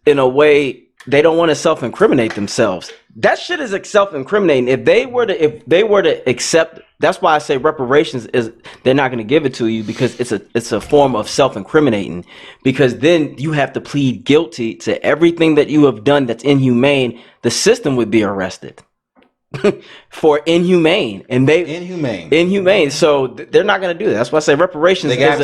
in a way they don't want to self-incriminate themselves. That shit is self-incriminating. If they were to accept, that's why I say reparations is, they're not going to give it to you, because it's a form of self-incriminating, because then you have to plead guilty to everything that you have done that's inhumane. The system would be arrested for inhumane, and inhumane. So they're not going to do that. That's why I say reparations. I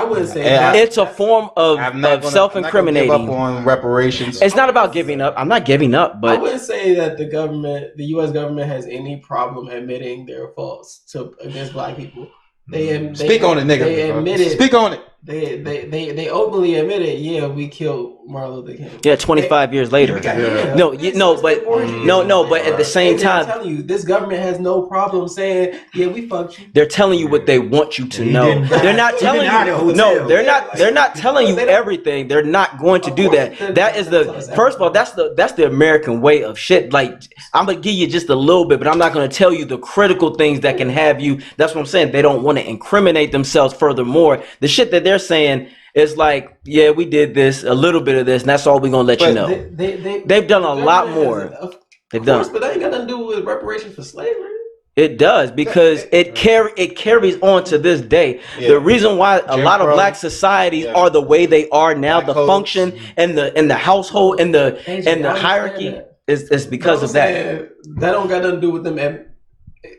wouldn't say that. It's a form of self-incriminating. I'm not gonna give up on reparations. It's not about giving up. I'm not giving up, but I wouldn't say that the U.S. government has any problem admitting their faults against black people. Speak on it, nigga. They admit it. Speak on it. They openly admit it. Yeah, we killed Martin Luther King. Yeah, 25 years later. But at the same time, I'm telling you, this government has no problem saying, "Yeah, we fucked you." they're telling you what they want you to know. They're not telling you. No, they're not. They're not telling you everything. They're not going to do that. That is first of all. That's the American way of shit. Like, I'm gonna give you just a little bit, but I'm not gonna tell you the critical things that can have you. That's what I'm saying. They don't want to incriminate themselves furthermore. The shit that they're saying is like, yeah, we did this, a little bit of this, and that's all we're gonna let you know. They've done a lot more. They've done, but that ain't got nothing to do with reparations for slavery. It does, because it carries on to this day. Yeah. The reason why a lot of black societies are the way they are now, the function and the household and the hierarchy is because of that. That don't got nothing to do with them.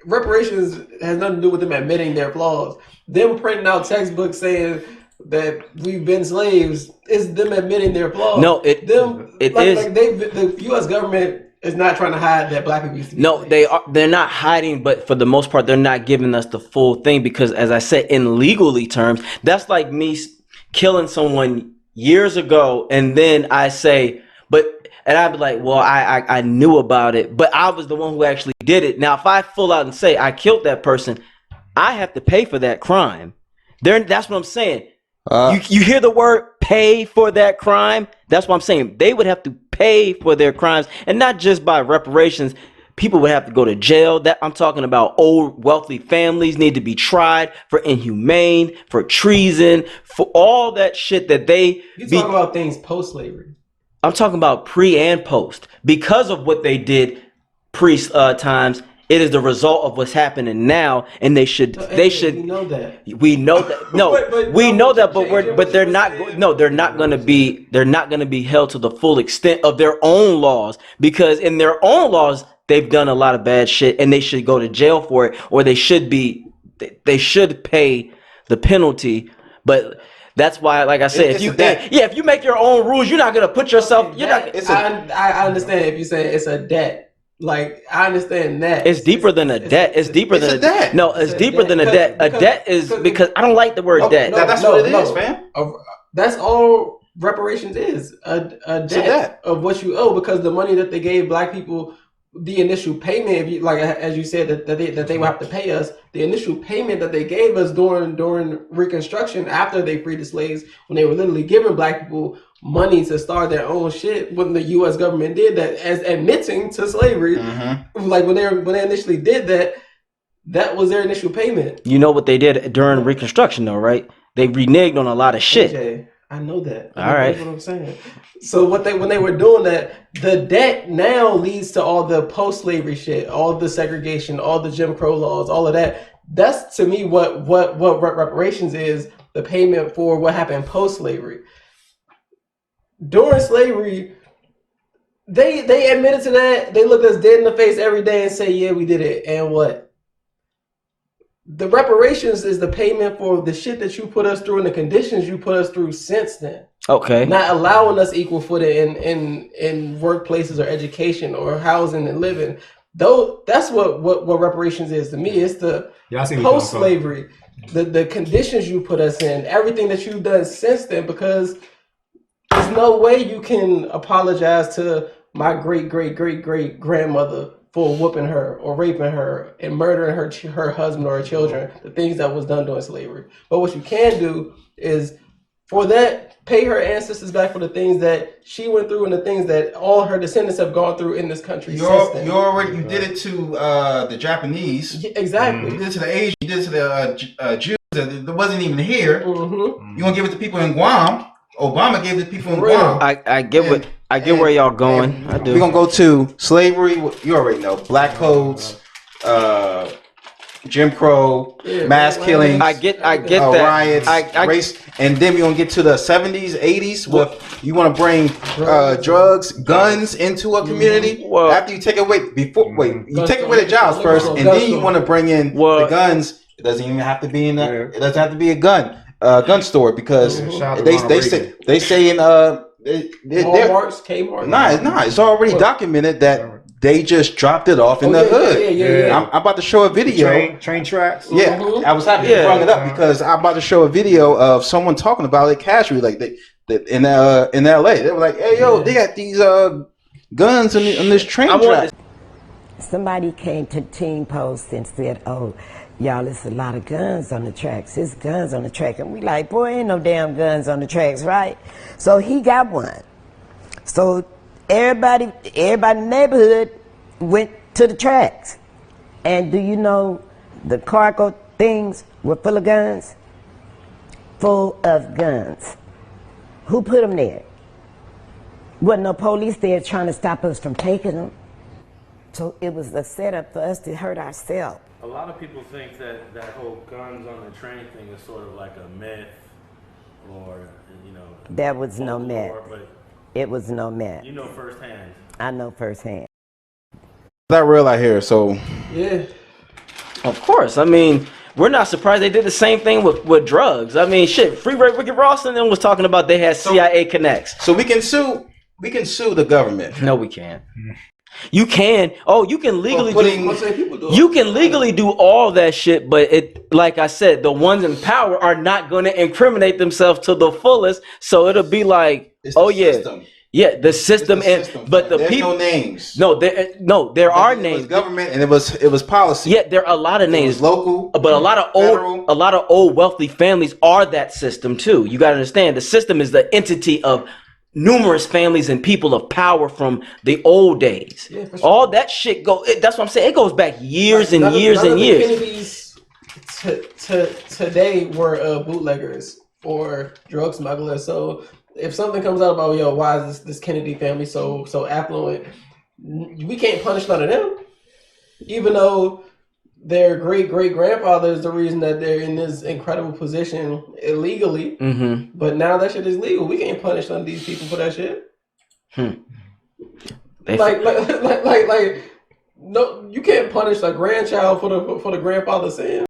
Reparations has nothing to do with them admitting their flaws. Them printing out textbooks saying that we've been slaves is them admitting their flaws. No, it is. The U.S. government is not trying to hide that black people used to be slaves. They are. They're not hiding, but for the most part, they're not giving us the full thing, because, as I said, in legally terms, that's like me killing someone years ago, and then I say, and I'd be like, well, I knew about it, but I was the one who actually did it. Now, if I full out and say I killed that person, I have to pay for that crime. That's what I'm saying. You hear the word pay for that crime? That's what I'm saying. They would have to pay for their crimes, and not just by reparations. People would have to go to jail. That I'm talking about. Old wealthy families need to be tried for inhumane, for treason, for all that shit that they. You talk about things post-slavery. I'm talking about pre and post, because of what they did pre times. It is the result of what's happening now, and they should. We know that. We know that. No, we know that, but they're not. No, they're not going to be. They're not going to be held to the full extent of their own laws, because in their own laws they've done a lot of bad shit, and they should go to jail for it, or they should be. They should pay the penalty, but. That's why, like I said, if you make your own rules, you're not gonna put yourself. I understand if you say it's a debt. Like, I understand that. It's deeper than a debt. It's deeper than a debt. No, it's deeper than a debt. A debt is because I don't like the word debt. That's what it is, fam. That's all reparations is a debt of what you owe, because the money that they gave black people. The initial payment, if you like, as you said, that they would have to pay us. The initial payment that they gave us during Reconstruction, after they freed the slaves, when they were literally giving black people money to start their own shit, when the U.S. government did that, as admitting to slavery, like when they initially did that, that was their initial payment. You know what they did during Reconstruction, though, right? They reneged on a lot of shit. AJ, I know that. All right. That's what I'm saying. So when they were doing that, the debt now leads to all the post-slavery shit, all the segregation, all the Jim Crow laws, all of that. That's, to me, what reparations is, the payment for what happened post-slavery. During slavery, they admitted to that. They looked us dead in the face every day and say, yeah, we did it. And what? The reparations is the payment for the shit that you put us through and the conditions you put us through since then. Okay. Not allowing us equal footing in workplaces or education or housing and living. Though that's what reparations is to me. It's the post-slavery, the conditions you put us in, everything that you've done since then, because there's no way you can apologize to my great grandmother for whooping her or raping her and murdering her husband or her children, the things that was done during slavery. But what you can do is, for that, pay her ancestors back for the things that she went through and the things that all her descendants have gone through in this country since then. You did it to the Japanese. Yeah, exactly. You did it to the Asians. You did it to the Jews that wasn't even here. You want to give it to people in Guam. Obama gave the people in For real. Guam. I get where y'all going. I do. We're gonna go to slavery. You already know. Black codes, Jim Crow, mass killings. I get that. Riots, race, and then we're gonna get to the 70s, 80s. You want to bring drugs, guns into a community. Well, after you take away you take away the jobs first, and then you want to bring in the guns. It doesn't even have to be in it doesn't have to be a gun store because they say in Walmart's, Kmart. Nah, it's already documented that they just dropped it off in the hood. Yeah. I'm about to show a video. Train tracks. Yeah, I was happy you brought it up because I'm about to show a video of someone talking about it casually, like they in LA. They were like, "Hey, yo, they got these guns on this train track." Somebody came to Team Post and said, "Oh, y'all, it's a lot of guns on the tracks. It's guns on the track." And we like, boy, ain't no damn guns on the tracks, right? So he got one. So everybody in the neighborhood went to the tracks. And do you know the cargo things were full of guns? Full of guns. Who put them there? Wasn't no police there trying to stop us from taking them. So it was a setup for us to hurt ourselves. A lot of people think that that whole guns on the train thing is sort of like a myth, or There was no myth. But it was no myth. You know firsthand. I know firsthand. That real out here, so yeah. Of course. I mean, we're not surprised they did the same thing with drugs. I mean, shit. Freeway Ricky Ross and them was talking about they had CIA connects. So we can sue the government. No, we can't. You can. Oh, you can legally You can legally do all that shit, but it, like I said, the ones in power are not going to incriminate themselves to the fullest. So it'll be like, system. Yeah, the system, but the There's people. No names. There are names. It was government, and it was policy. Yeah, there are a lot of names. It was local, but a lot of old wealthy families are that system too. You got to understand, the system is the entity of numerous families and people of power from the old days. Yeah, for sure. All that shit that's what I'm saying. It goes back years and years and years. Kennedys today were bootleggers or drug smugglers. So if something comes out about, yo, why is this Kennedy family so affluent, we can't punish none of them, even though their great grandfather is the reason that they're in this incredible position illegally. Mm-hmm. But now that shit is legal. We can't punish none of these people for that shit. Like no, you can't punish a grandchild for the grandfather's sin.